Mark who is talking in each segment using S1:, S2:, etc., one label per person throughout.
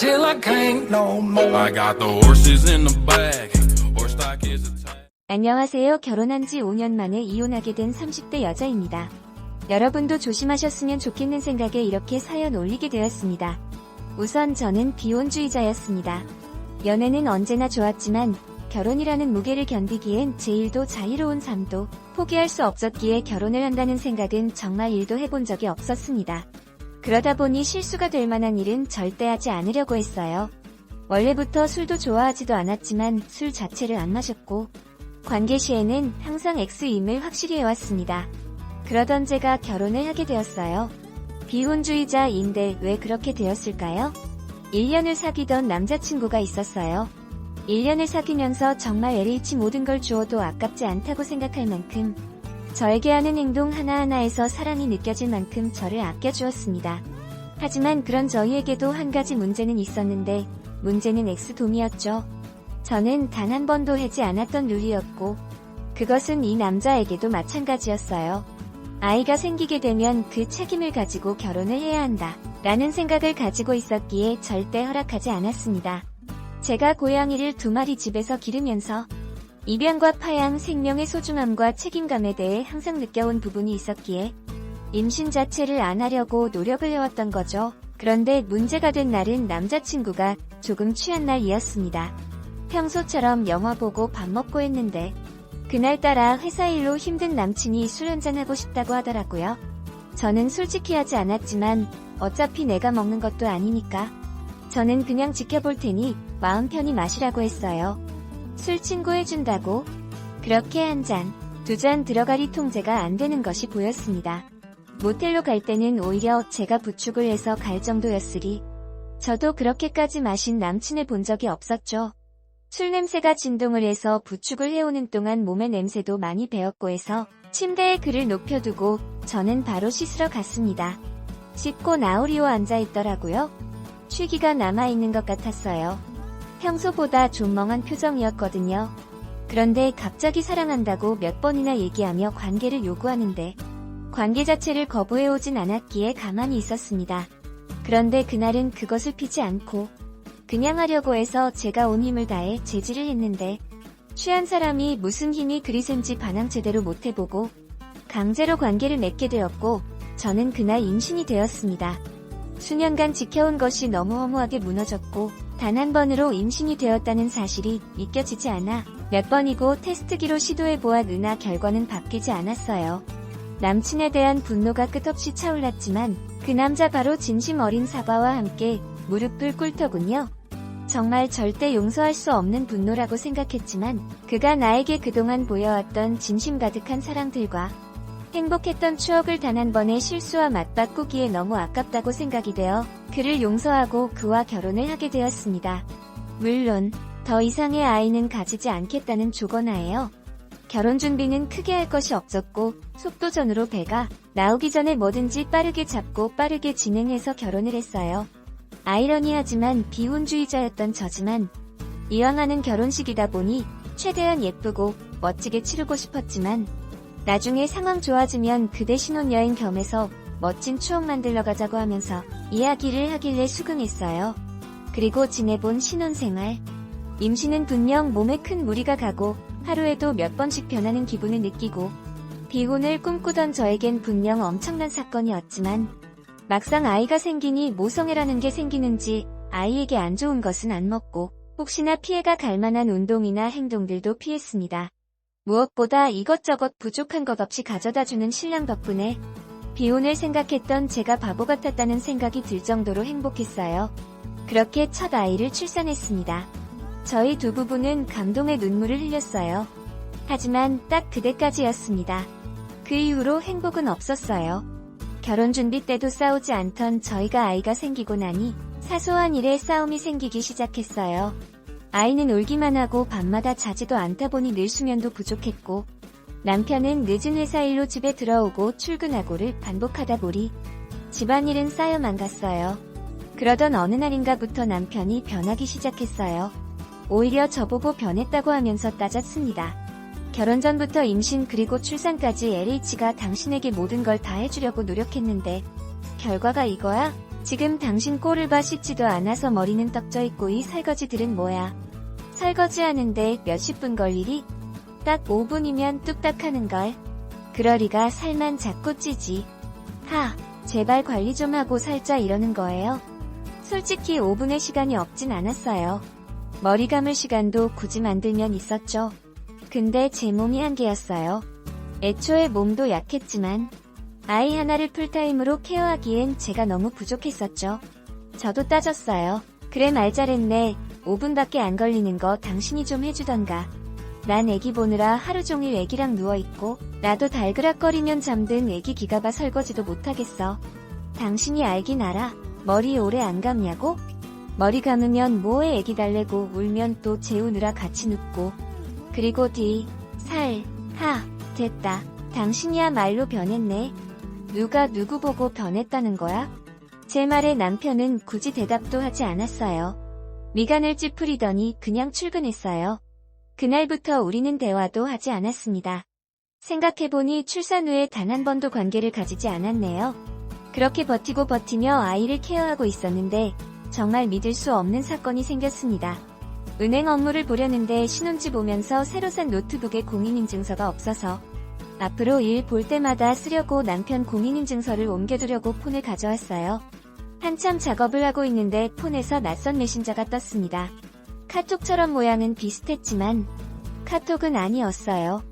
S1: till I can't no more. I got the horses in the back. Horse stock is a tag.
S2: 안녕하세요. 결혼한 지 5년 만에 이혼하게 된 30대 여자입니다. 여러분도 조심하셨으면 좋겠는 생각에 이렇게 사연 올리게 되었습니다. 우선 저는 비혼주의자였습니다. 연애는 언제나 좋았지만 결혼이라는 무게를 견디기엔 제 일도 자유로운 삶도 포기할 수 없었기에 결혼을 한다는 생각은 정말 일도 해본 적이 없었습니다. 그러다 보니 실수가 될 만한 일은 절대 하지 않으려고 했어요. 원래부터 술도 좋아하지도 않았지만 술 자체를 안 마셨고 관계 시에는 항상 X임을 확실히 해왔습니다. 그러던 제가 결혼을 하게 되었어요. 비혼주의자인데 왜 그렇게 되었을까요? 1년을 사귀던 남자친구가 있었어요. 1년을 사귀면서 정말 LH 모든 걸 주어도 아깝지 않다고 생각할 만큼 저에게 하는 행동 하나하나에서 사랑이 느껴질 만큼 저를 아껴주었습니다. 하지만 그런 저희에게도 한 가지 문제는 있었는데 문제는 X돔이었죠. 저는 단 한 번도 하지 않았던 룰이었고 그것은 이 남자에게도 마찬가지였어요. 아이가 생기게 되면 그 책임을 가지고 결혼을 해야 한다 라는 생각을 가지고 있었기에 절대 허락하지 않았습니다. 제가 고양이를 2마리 집에서 기르면서 입양과 파양, 생명의 소중함과 책임감에 대해 항상 느껴온 부분이 있었기에 임신 자체를 안 하려고 노력을 해왔던 거죠. 그런데 문제가 된 날은 남자친구가 조금 취한 날이었습니다. 평소처럼 영화 보고 밥 먹고 했는데 그날따라 회사 일로 힘든 남친이 술 한잔하고 싶다고 하더라고요. 저는 솔직히 하지 않았지만 어차피 내가 먹는 것도 아니니까 저는 그냥 지켜볼 테니 마음 편히 마시라고 했어요. 술 친구 해준다고 그렇게 한 잔, 2잔 들어가리 통제가 안 되는 것이 보였습니다. 모텔로 갈 때는 오히려 제가 부축을 해서 갈 정도였으리 저도 그렇게까지 마신 남친을 본 적이 없었죠. 술 냄새가 진동을 해서 부축을 해오는 동안 몸의 냄새도 많이 배었고 해서 침대에 그를 높여두고 저는 바로 씻으러 갔습니다. 씻고 나오리오 앉아있더라고요. 취기가 남아있는 것 같았어요. 평소보다 좀 멍한 표정이었거든요. 그런데 갑자기 사랑한다고 몇 번이나 얘기하며 관계를 요구하는데 관계 자체를 거부해오진 않았기에 가만히 있었습니다. 그런데 그날은 그것을 피지 않고 그냥 하려고 해서 제가 온 힘을 다해 제지를 했는데 취한 사람이 무슨 힘이 그리 센지 반항 제대로 못해보고 강제로 관계를 맺게 되었고 저는 그날 임신이 되었습니다. 수년간 지켜온 것이 너무 허무하게 무너졌고 단 한 번으로 임신이 되었다는 사실이 믿겨지지 않아 몇 번이고 테스트기로 시도해보았으나 결과는 바뀌지 않았어요. 남친에 대한 분노가 끝없이 차올랐지만 그 남자 바로 진심 어린 사과와 함께 무릎을 꿇더군요. 정말 절대 용서할 수 없는 분노라고 생각했지만 그가 나에게 그동안 보여왔던 진심 가득한 사랑들과 행복했던 추억을 단 한 번의 실수와 맞바꾸기에 너무 아깝다고 생각이 되어 그를 용서하고 그와 결혼을 하게 되었습니다. 물론 더 이상의 아이는 가지지 않겠다는 조건하에요. 결혼 준비는 크게 할 것이 없었고 속도전으로 배가 나오기 전에 뭐든지 빠르게 잡고 빠르게 진행해서 결혼을 했어요. 아이러니하지만 비혼주의자였던 저지만 이왕 하는 결혼식이다 보니 최대한 예쁘고 멋지게 치르고 싶었지만 나중에 상황 좋아지면 그대 신혼여행 겸해서 멋진 추억 만들러 가자고 하면서 이야기를 하길래 수긍했어요. 그리고 지내본 신혼생활. 임신은 분명 몸에 큰 무리가 가고 하루에도 몇 번씩 변하는 기분을 느끼고 비혼을 꿈꾸던 저에겐 분명 엄청난 사건이었지만 막상 아이가 생기니 모성애라는 게 생기는지 아이에게 안 좋은 것은 안 먹고 혹시나 피해가 갈 만한 운동이나 행동들도 피했습니다. 무엇보다 이것저것 부족한 것 없이 가져다주는 신랑 덕분에 비혼을 생각했던 제가 바보 같았다는 생각이 들 정도로 행복했어요. 그렇게 첫 아이를 출산했습니다. 저희 두 부부는 감동의 눈물을 흘렸어요. 하지만 딱 그때까지였습니다. 그 이후로 행복은 없었어요. 결혼 준비 때도 싸우지 않던 저희가 아이가 생기고 나니 사소한 일에 싸움이 생기기 시작했어요. 아이는 울기만 하고 밤마다 자지도 않다 보니 늘 수면도 부족했고 남편은 늦은 회사 일로 집에 들어오고 출근하고를 반복하다 보니 집안일은 쌓여만 갔어요. 그러던 어느 날인가부터 남편이 변하기 시작했어요. 오히려 저보고 변했다고 하면서 따졌습니다. 결혼 전부터 임신 그리고 출산까지 LH가 당신에게 모든 걸 다 해주려고 노력했는데 결과가 이거야? 지금 당신 꼴을 봐. 씻지도 않아서 머리는 떡져 있고 이 설거지들은 뭐야. 설거지하는데 몇십 분 걸리리? 딱 5분이면 뚝딱 하는걸. 그러리가 살만 자꾸 찌지. 하, 제발 관리 좀 하고 살자 이러는 거예요. 솔직히 5분의 시간이 없진 않았어요. 머리 감을 시간도 굳이 만들면 있었죠. 근데 제 몸이 한계였어요. 애초에 몸도 약했지만 아이 하나를 풀타임으로 케어하기엔 제가 너무 부족했었죠. 저도 따졌어요. 그래 말 잘했네. 5분밖에 안 걸리는 거 당신이 좀 해주던가. 난 애기 보느라 하루 종일 애기랑 누워있고 나도 달그락거리면 잠든 애기 기가봐 설거지도 못하겠어. 당신이 알긴 알아. 머리 오래 안 감냐고? 머리 감으면 뭐해 애기 달래고 울면 또 재우느라 같이 눕고. 그리고 됐다. 당신이야말로 변했네. 누가 누구 보고 변했다는 거야? 제 말에 남편은 굳이 대답도 하지 않았어요. 미간을 찌푸리더니 그냥 출근했어요. 그날부터 우리는 대화도 하지 않았습니다. 생각해보니 출산 후에 단 한 번도 관계를 가지지 않았네요. 그렇게 버티며 아이를 케어하고 있었는데 정말 믿을 수 없는 사건이 생겼습니다. 은행 업무를 보려는데 신혼집 오면서 새로 산 노트북에 공인인증서가 없어서 앞으로 일 볼 때마다 쓰려고 남편 공인인증서를 옮겨두려고 폰을 가져왔어요. 한참 작업을 하고 있는데 폰에서 낯선 메신저가 떴습니다. 카톡처럼 모양은 비슷했지만 카톡은 아니었어요.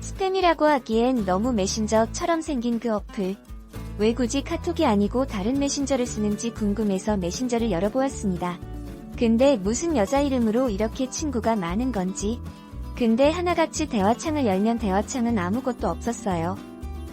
S2: 스팸이라고 하기엔 너무 메신저처럼 생긴 그 어플. 왜 굳이 카톡이 아니고 다른 메신저를 쓰는지 궁금해서 메신저를 열어보았습니다. 근데 무슨 여자 이름으로 이렇게 친구가 많은 건지. 근데 하나같이 대화창을 열면 대화창은 아무것도 없었어요.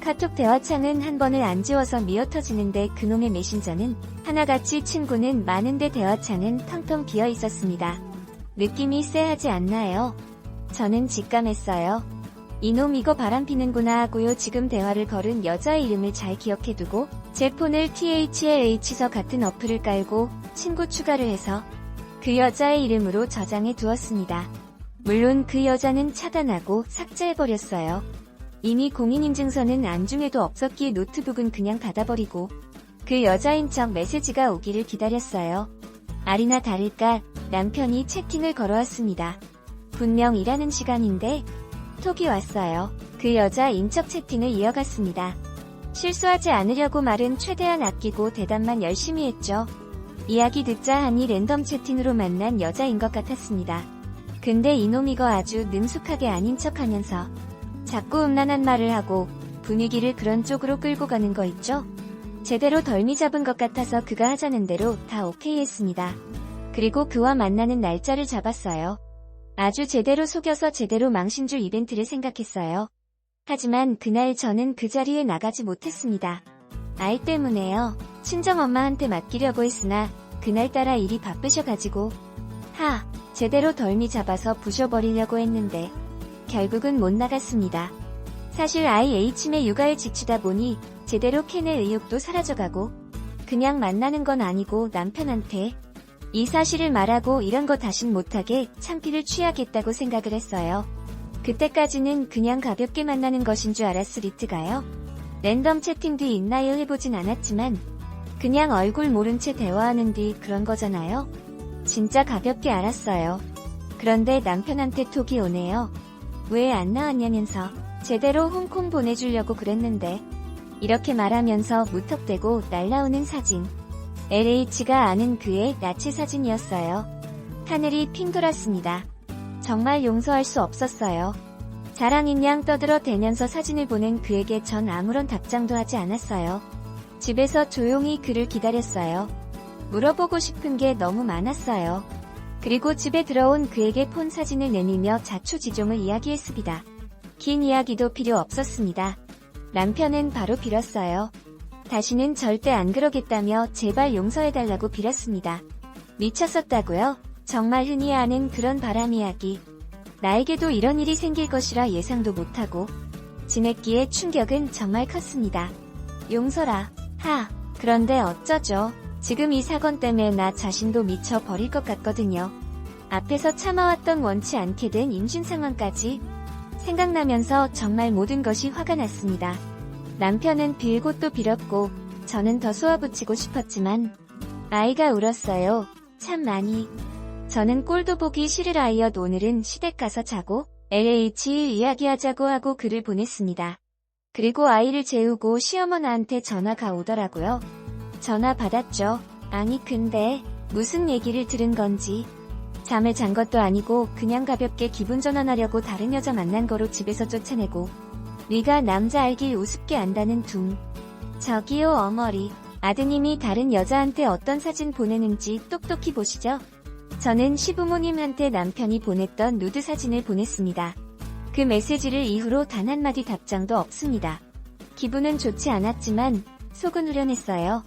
S2: 카톡 대화창은 한 번을 안 지워서 미어터지는데 그놈의 메신저는 하나같이 친구는 많은데 대화창은 텅텅 비어 있었습니다. 느낌이 쎄하지 않나요? 저는 직감했어요. 이놈 이거 바람피는구나 하고요. 지금 대화를 걸은 여자의 이름을 잘 기억해두고 제 폰을 THLH서 같은 어플을 깔고 친구 추가를 해서 그 여자의 이름으로 저장해 두었습니다. 물론 그 여자는 차단하고 삭제해버렸어요. 이미 공인인증서는 안중에도 없었기에 노트북은 그냥 닫아버리고 그 여자인 척 메시지가 오기를 기다렸어요. 아니나 다를까 남편이 채팅을 걸어왔습니다. 분명 일하는 시간인데 톡이 왔어요. 그 여자 인척 채팅을 이어갔습니다. 실수하지 않으려고 말은 최대한 아끼고 대답만 열심히 했죠. 이야기 듣자 하니 랜덤 채팅으로 만난 여자인 것 같았습니다. 근데 이놈 이거 아주 능숙하게 아닌 척하면서 자꾸 음란한 말을 하고 분위기를 그런 쪽으로 끌고 가는 거 있죠? 제대로 덜미 잡은 것 같아서 그가 하자는 대로 다 오케이 했습니다. 그리고 그와 만나는 날짜를 잡았어요. 아주 제대로 속여서 제대로 망신 줄 이벤트를 생각했어요. 하지만 그날 저는 그 자리에 나가지 못했습니다. 아이 때문에요. 친정엄마한테 맡기려고 했으나 그날따라 일이 바쁘셔가지고 제대로 덜미 잡아서 부셔버리려고 했는데 결국은 못 나갔습니다. 사실 아이 H침에 육아에 지치다 보니 제대로 캐낼 의욕도 사라져가고 그냥 만나는 건 아니고 남편한테 이 사실을 말하고 이런 거 다신 못하게 참기를 취하겠다고 생각을 했어요. 그때까지는 그냥 가볍게 만나는 것인 줄 알았으리트가요. 랜덤 채팅도 있나요 해보진 않았지만 그냥 얼굴 모른 채 대화하는 뒤 그런 거잖아요. 진짜 가볍게 알았어요. 그런데 남편한테 톡이 오네요. 왜 안 나왔냐면서 제대로 홍콩 보내주려고 그랬는데 이렇게 말하면서 무턱대고 날라오는 사진. LH가 아는 그의 나치 사진이었어요. 하늘이 핑 돌았습니다. 정말 용서할 수 없었어요. 자랑인 양 떠들어 대면서 사진을 보낸 그에게 전 아무런 답장도 하지 않았어요. 집에서 조용히 그를 기다렸어요. 물어보고 싶은 게 너무 많았어요. 그리고 집에 들어온 그에게 폰 사진을 내밀며 자초지종을 이야기했습니다. 긴 이야기도 필요 없었습니다. 남편은 바로 빌었어요. 다시는 절대 안 그러겠다며 제발 용서해달라고 빌었습니다. 미쳤었다고요? 정말 흔히 아는 그런 바람 이야기. 나에게도 이런 일이 생길 것이라 예상도 못하고 지냈기에 충격은 정말 컸습니다. 용서라. 그런데 어쩌죠? 지금 이 사건 때문에 나 자신도 미쳐 버릴 것 같거든요. 앞에서 참아왔던 원치 않게 된 임신 상황까지 생각나면서 정말 모든 것이 화가 났습니다. 남편은 빌고 또 빌었고 저는 더 쏘아붙이고 싶었지만 아이가 울었어요. 참 많이. 저는 꼴도 보기 싫을 아이엇 오늘은 시댁 가서 자고 LH 이야기하자고 하고 글을 보냈습니다. 그리고 아이를 재우고 시어머니한테 전화가 오더라고요. 전화 받았죠. 아니 근데 무슨 얘기를 들은 건지. 잠을 잔 것도 아니고 그냥 가볍게 기분 전환하려고 다른 여자 만난 거로 집에서 쫓아내고 네가 남자 알길 우습게 안다는 둥. 저기요 어머니. 아드님이 다른 여자한테 어떤 사진 보내는지 똑똑히 보시죠. 저는 시부모님한테 남편이 보냈던 누드 사진을 보냈습니다. 그 메시지를 이후로 단 한마디 답장도 없습니다. 기분은 좋지 않았지만 속은 후련했어요.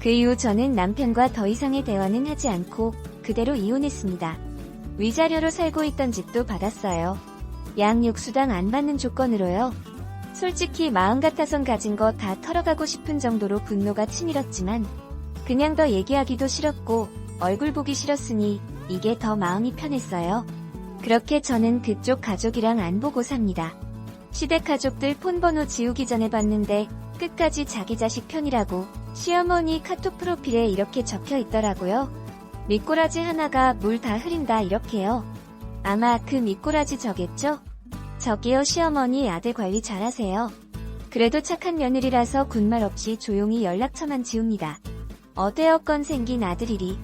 S2: 그 이후 저는 남편과 더 이상의 대화는 하지 않고 그대로 이혼했습니다. 위자료로 살고 있던 집도 받았어요. 양육수당 안 받는 조건으로요. 솔직히 마음 같아선 가진 거 다 털어가고 싶은 정도로 분노가 치밀었지만 그냥 더 얘기하기도 싫었고 얼굴 보기 싫었으니 이게 더 마음이 편했어요. 그렇게 저는 그쪽 가족이랑 안 보고 삽니다. 시댁 가족들 폰번호 지우기 전에 봤는데 끝까지 자기 자식 편이라고 시어머니 카톡 프로필에 이렇게 적혀 있더라고요. 미꾸라지 하나가 물 다 흐린다 이렇게요. 아마 그 미꾸라지 저겠죠? 저기요 시어머니 아들 관리 잘하세요. 그래도 착한 며느리라서 군말 없이 조용히 연락처만 지웁니다. 어대어건 생긴 아들이리.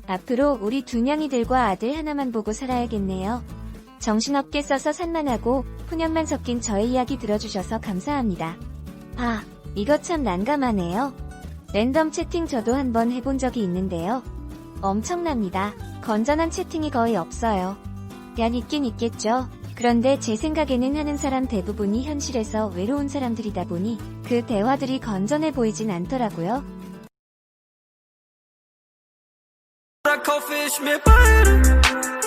S2: 앞으로 우리 두 냥이들과 아들 하나만 보고 살아야겠네요. 정신없게 써서 산만하고 푸념만 섞인 저의 이야기 들어주셔서 감사합니다. 아, 이거 참 난감하네요. 랜덤 채팅 저도 한번 해본 적이 있는데요. 엄청납니다. 건전한 채팅이 거의 없어요. ያን 있긴 있겠죠. 그런데 제 생각에는 하는 사람 대부분이 현실에서 외로운 사람들이다 보니 그 대화들이 건전해 보이진 않더라고요.
S3: I call fish me butter.